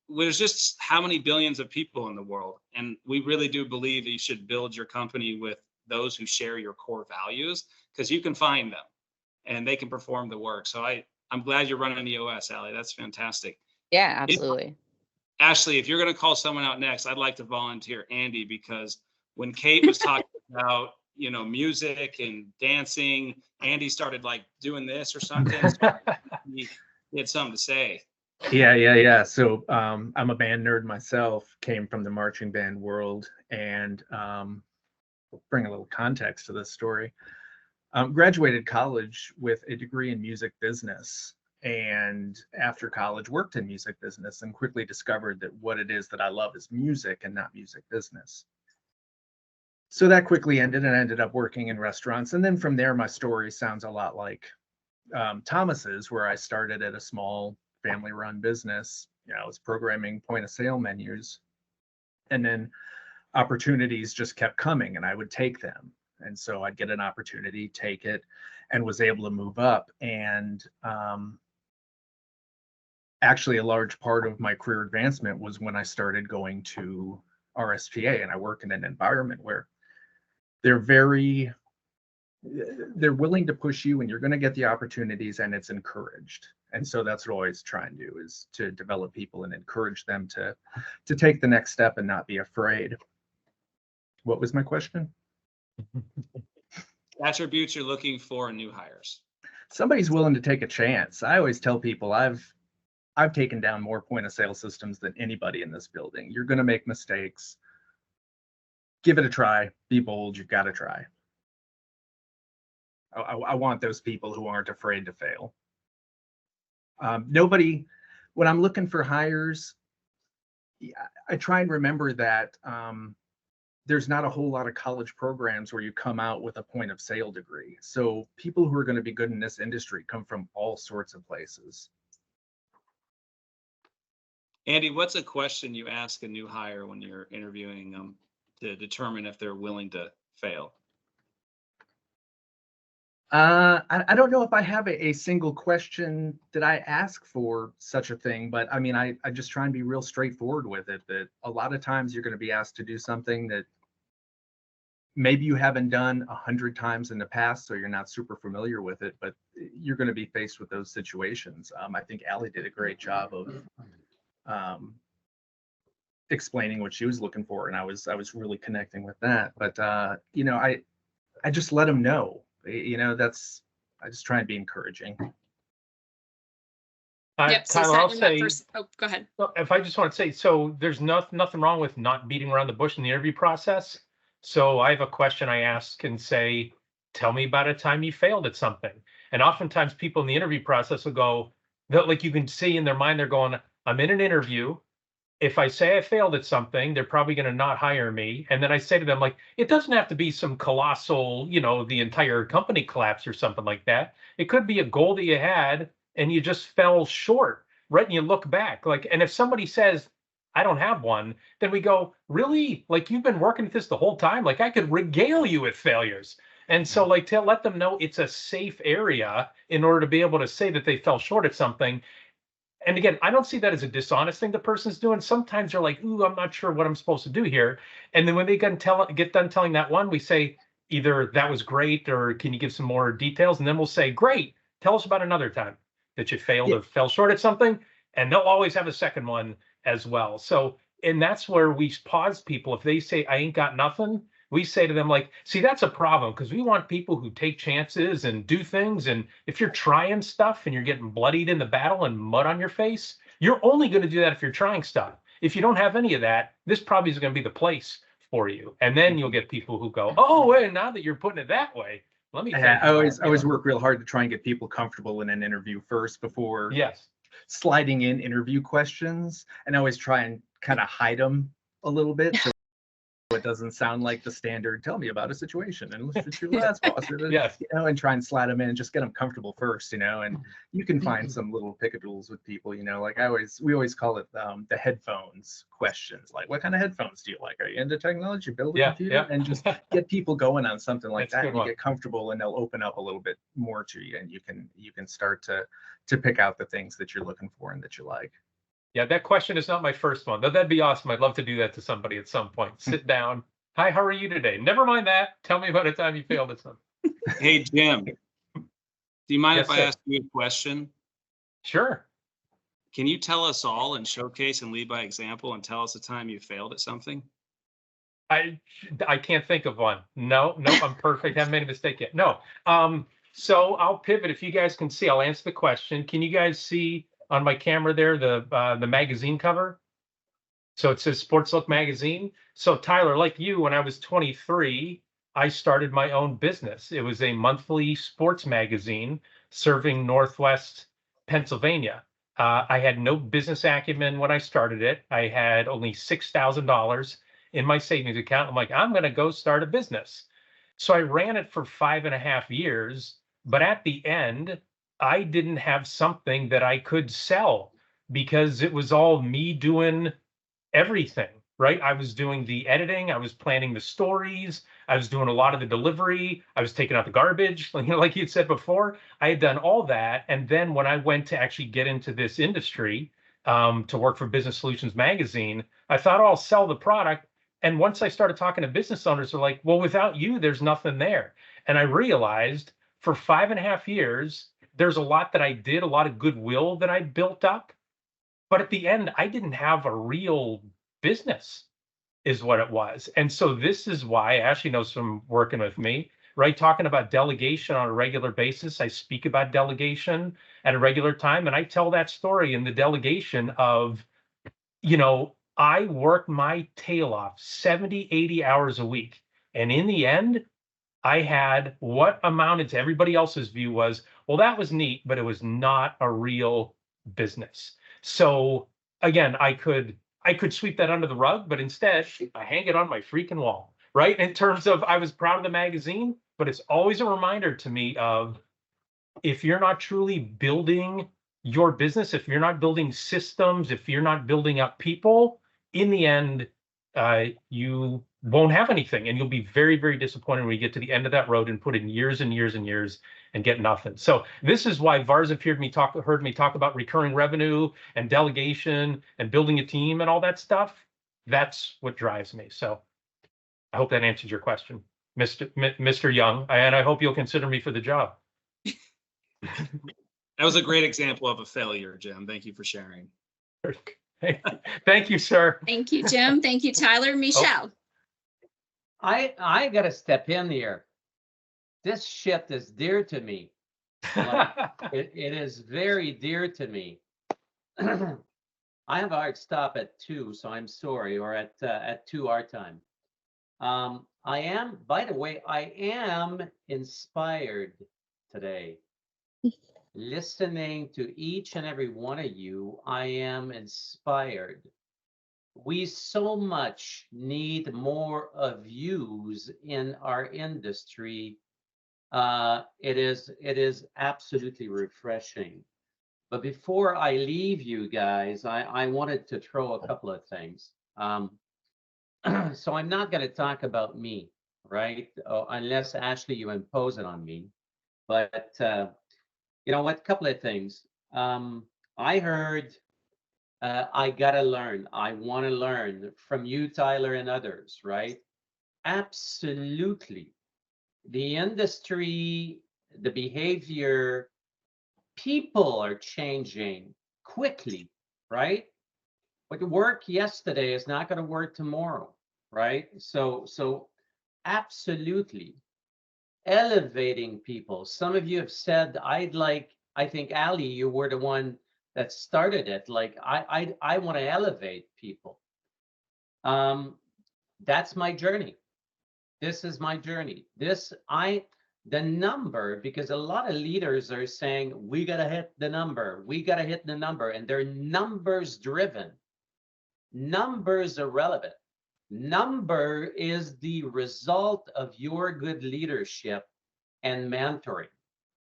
There's just how many billions of people in the world. And we really do believe that you should build your company with those who share your core values, because you can find them and they can perform the work. So I'm glad you're running EOS, Allie. That's fantastic. Yeah, absolutely. Ashley, if you're going to call someone out next, I'd like to volunteer Andy, because when Kate was talking about, music and dancing, Andy started like doing this or something. So he had something to say. Yeah. So I'm a band nerd myself, came from the marching band world, and bring a little context to this story. Graduated college with a degree in music business, and after college worked in music business and quickly discovered that what it is that I love is music and not music business. So that quickly ended, and I ended up working in restaurants. And then from there, my story sounds a lot like Thomas's, where I started at a small family-run business. I was programming point-of-sale menus, and then opportunities just kept coming, and I would take them. And so I'd get an opportunity, take it, and was able to move up. And actually, a large part of my career advancement was when I started going to RSPA, and I work in an environment where they're willing to push you, and you're going to get the opportunities, and it's encouraged. And so that's what I always try and do, is to develop people and encourage them to take the next step and not be afraid. What was my question? Attributes you're looking for in new hires. Somebody's willing to take a chance. I always tell people I've taken down more point of sale systems than anybody in this building. You're going to make mistakes. Give it a try. Be bold. You've got to try. I want those people who aren't afraid to fail. When I'm looking for hires, I try and remember that there's not a whole lot of college programs where you come out with a point of sale degree. So people who are going to be good in this industry come from all sorts of places. Andy, what's a question you ask a new hire when you're interviewing them to determine if they're willing to fail? I don't know if I have a single question that I ask for such a thing, but I mean, I just try and be real straightforward with it, that a lot of times you're going to be asked to do something that maybe you haven't done 100 times in the past, so you're not super familiar with it, but you're going to be faced with those situations. I think Allie did a great job of explaining what she was looking for, and I was really connecting with that. But you know, I just let them know. You know, I just try and be encouraging. Yep. So Tyler, I'll setting them up say, for, oh, go ahead. if I just want to say, so there's nothing wrong with not beating around the bush in the interview process. So I have a question I ask and say, tell me about a time you failed at something. And oftentimes people in the interview process will go, like you can see in their mind, they're going, I'm in an interview. If I say I failed at something, they're probably going to not hire me. And then I say to them, like, it doesn't have to be some colossal, you know, the entire company collapse or something like that. It could be a goal that you had and you just fell short, right? And you look back, like, and if somebody says, I don't have one, then we go, really? Like, you've been working at this the whole time? Like, I could regale you with failures. And so, like, to let them know it's a safe area in order to be able to say that they fell short at something. And again, I don't see that as a dishonest thing the person's doing. Sometimes they're like, ooh, I'm not sure what I'm supposed to do here. And then when they get done telling that one, we say either that was great or can you give some more details? And then we'll say, great, tell us about another time that you failed or fell short at something. And they'll always have a second one as well. So, and that's where we pause people. If they say, I ain't got nothing, we say to them, like, see, that's a problem because we want people who take chances and do things. And if you're trying stuff and you're getting bloodied in the battle and mud on your face, you're only going to do that if you're trying stuff. If you don't have any of that, this probably is going to be the place for you. And then you'll get people who go, oh, wait, now that you're putting it that way, let me. Yeah, I always work real hard to try and get people comfortable in an interview first before sliding in interview questions, and I always try and kind of hide them a little bit so it doesn't sound like the standard tell me about a situation and let's just your last boss, yes, you know, and try and slide them in and just get them comfortable first, you know. And you can find some little pickadoodles with people, you know, like we always call it the headphones questions, like what kind of headphones do you like, are you into technology, build a computer, and just get people going on something like that, and you get comfortable and they'll open up a little bit more to you, and you can start to pick out the things that you're looking for and that you like. Yeah, that question is not my first one. That'd be awesome. I'd love to do that to somebody at some point. Sit down. Hi, how are you today? Never mind that. Tell me about a time you failed at something. Hey, Jim, do you mind if I ask you a question? Sure. Can you tell us all and showcase and lead by example and tell us a time you failed at something? I can't think of one. No, I'm perfect. Haven't made a mistake yet. No. So I'll pivot. If you guys can see, I'll answer the question. Can you guys see on my camera there the magazine cover? So it says Sports Look magazine. So Tyler, like you, when I was 23, I started my own business. It was a monthly sports magazine serving Northwest Pennsylvania. I had no business acumen when I started it. I had only $6,000 in my savings account. I'm like, I'm going to go start a business. So I ran it for 5.5 years. But at the end, I didn't have something that I could sell because it was all me doing everything, right? I was doing the editing, I was planning the stories, I was doing a lot of the delivery, I was taking out the garbage, you know, like you'd said before. I had done all that. And then when I went to actually get into this industry to work for Business Solutions Magazine, I thought, oh, I'll sell the product. And once I started talking to business owners, they're like, well, without you, there's nothing there. And I realized for 5.5 years, there's a lot that I did, a lot of goodwill that I built up. But at the end, I didn't have a real business is what it was. And so this is why Ashley knows from working with me, right? Talking about delegation on a regular basis. I speak about delegation at a regular time. And I tell that story in the delegation of, you know, I worked my tail off 70, 80 hours a week. And in the end, I had what amounted to everybody else's view was, well, that was neat, but it was not a real business. So again, I could sweep that under the rug, but instead I hang it on my freaking wall, right? In terms of, I was proud of the magazine, but it's always a reminder to me of, if you're not truly building your business, if you're not building systems, if you're not building up people, in the end, you won't have anything, and you'll be very, very disappointed when you get to the end of that road and put in years and years and years and get nothing. So this is why VARs have heard me talk about recurring revenue and delegation and building a team and all that stuff. That's what drives me. So I hope that answers your question. Mr. Young, and I hope you'll consider me for the job. That was a great example of a failure, Jim. Thank you for sharing. Thank you, sir. Thank you, Jim. Thank you, Tyler. Michelle. I gotta step in here. This shit is dear to me. Like, it is very dear to me. I have a hard stop at 2, so I'm sorry, or at 2 our time. I am, by the way, I am inspired today. Listening to each and every one of you, I am inspired. We so much need more of yous in our industry. It is absolutely refreshing. But before I leave you guys, I wanted to throw a couple of things. So I'm not going to talk about me, right? Unless, Ashley, you impose it on me. But you know what? Couple of things. I heard I got to learn. I want to learn from you, Tyler, and others, right? Absolutely. The industry, the behavior, people are changing quickly, right? What worked yesterday is not going to work tomorrow, right? So absolutely elevating people. Some of you have said, I think, Ali, you were the one that started it. Like, I want to elevate people. That's my journey. This is my journey. The number, because a lot of leaders are saying, we got to hit the number. We got to hit the number. And they're numbers driven. Numbers are relevant. Number is the result of your good leadership and mentoring.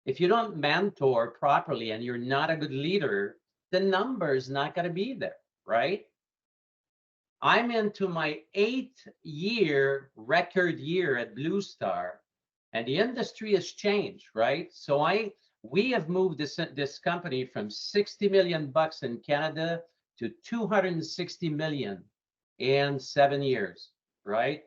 If you don't mentor properly and you're not a good leader, the number is not going to be there, right? I'm into my 8th record year at Blue Star, and the industry has changed, right? So we have moved this company from 60 million bucks in Canada to 260 million in 7 years, right?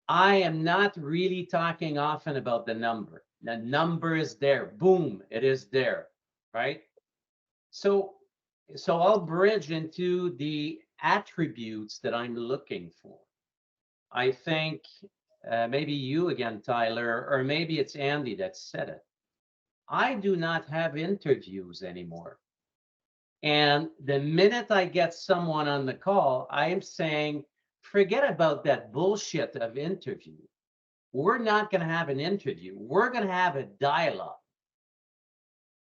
I am not really talking often about the number. The number is there. Boom, it is there, right? So I'll bridge into the attributes that I'm looking for. I think maybe you again, Tyler, or maybe it's Andy that said it. I do not have interviews anymore. And the minute I get someone on the call, I am saying, forget about that bullshit of interview. We're not going to have an interview. We're going to have a dialogue.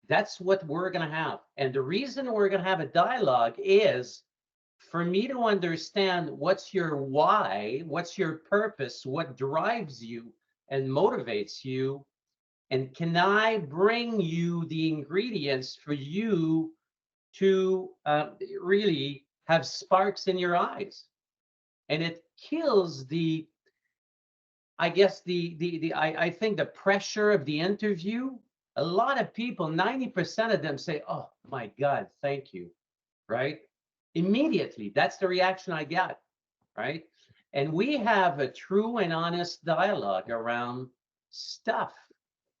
That's what we're going to have. And the reason we're going to have a dialogue is for me to understand what's your why, what's your purpose, what drives you and motivates you, and can I bring you the ingredients for you to really have sparks in your eyes. And it kills I think the pressure of the interview. A lot of people, 90% of them say, oh my God, thank you, right? Immediately, that's the reaction I get, right? And we have a true and honest dialogue around stuff,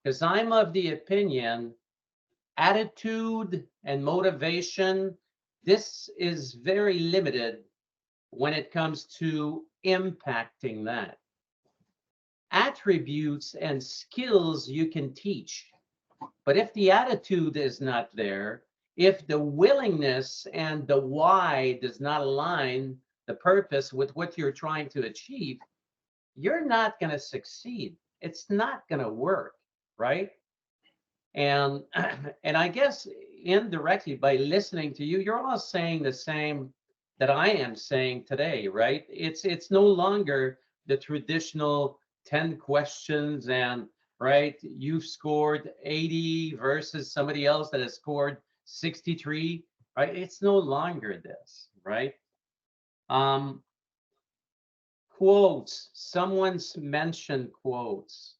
because I'm of the opinion, attitude and motivation, this is very limited when it comes to impacting that. Attributes and skills you can teach. But if the attitude is not there, if the willingness and the why does not align the purpose with what you're trying to achieve, you're not going to succeed. It's not going to work, right? And I guess indirectly by listening to you, you're all saying the same that I am saying today, right? It's no longer the traditional 10 questions and right, you've scored 80 versus somebody else that has scored 63, right? It's no longer this, right? Quotes. Someone's mentioned quotes.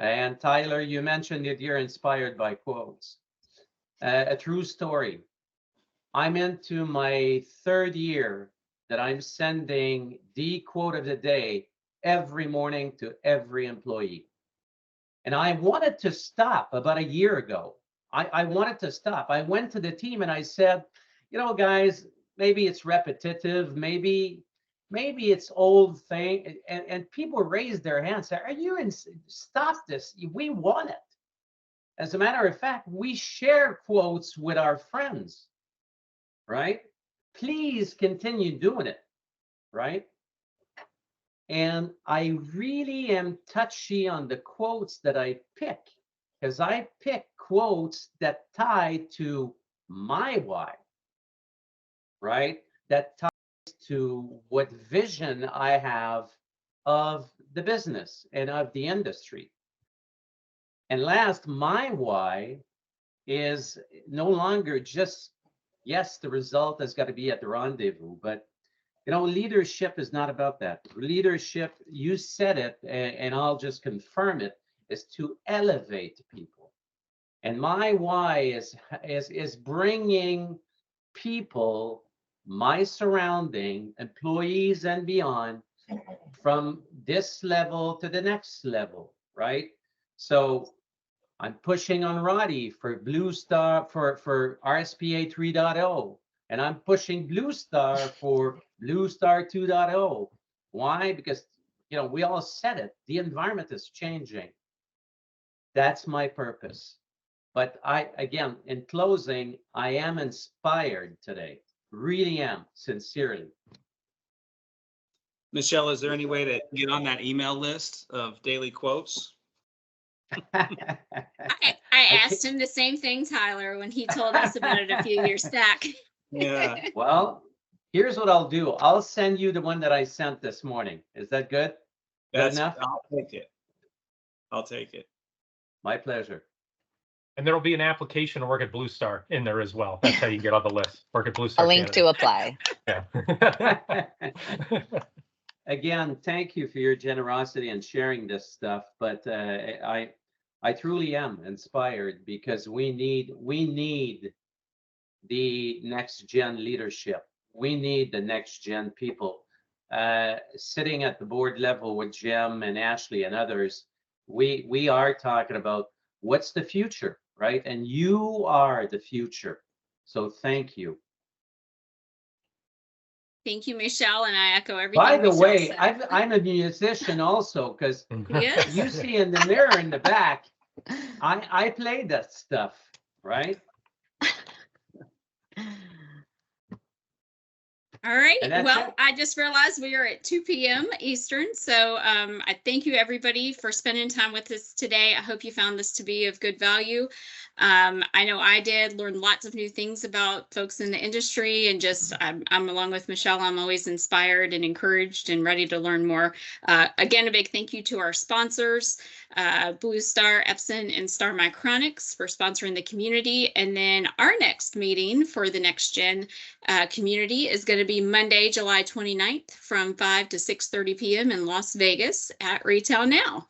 And Tyler, you mentioned that you're inspired by quotes. A true story. I'm into my 3rd year that I'm sending the quote of the day every morning to every employee. And I wanted to stop about a year ago. I wanted to stop. I went to the team and I said, you know, guys, maybe it's repetitive, maybe it's old thing. And people raised their hands, say, are you in? Stop this. We want it. As a matter of fact, we share quotes with our friends, right? Please continue doing it, right? And I really am touchy on the quotes that I pick, because I pick quotes that tie to my why, right? That ties to what vision I have of the business and of the industry. And last, my why is no longer just, yes, the result has got to be at the rendezvous, but you know, leadership is not about that. Leadership, you said it, and I'll just confirm it, is to elevate people. And my why is bringing people, my surrounding, employees and beyond, from this level to the next level, right? So I'm pushing on Roddy for Blue Star, for RSPA 3.0. And I'm pushing Blue Star for Blue Star 2.0. Why? Because, you know, we all said it. The environment is changing. That's my purpose. But again, in closing, I am inspired today. Really am, sincerely. Michelle, is there any way to get on that email list of daily quotes? I asked him the same thing, Tyler, when he told us about it a few years back. Yeah. Well, here's what I'll do. I'll send you the one that I sent this morning. Is that good? That's enough? I'll take it. I'll take it. My pleasure. And there'll be an application to work at Blue Star in there as well. That's how you get on the list. Work at Blue A Star. link to apply. Yeah. Again, thank you for your generosity and sharing this stuff. But I truly am inspired, because we need the next gen leadership. We need the next gen people. Sitting at the board level with Jim and Ashley and others, we are talking about what's the future, right? And you are the future. So thank you. Thank you, Michelle, and I echo everything. By the Michelle way, said. I'm a musician also, because Yes. you see in the mirror in the back, I play that stuff, right? All right. And that's Well, it. I just realized we are at 2 p.m. Eastern. So I thank you, everybody, for spending time with us today. I hope you found this to be of good value. I know I did learn lots of new things about folks in the industry, and just I'm along with Michelle. I'm always inspired and encouraged and ready to learn more. Again, a big thank you to our sponsors, Blue Star, Epson, and Star Micronics, for sponsoring the community. And then our next meeting for the Next Gen community is going to be Monday, July 29th from 5 to 6:30 p.m. in Las Vegas at Retail Now.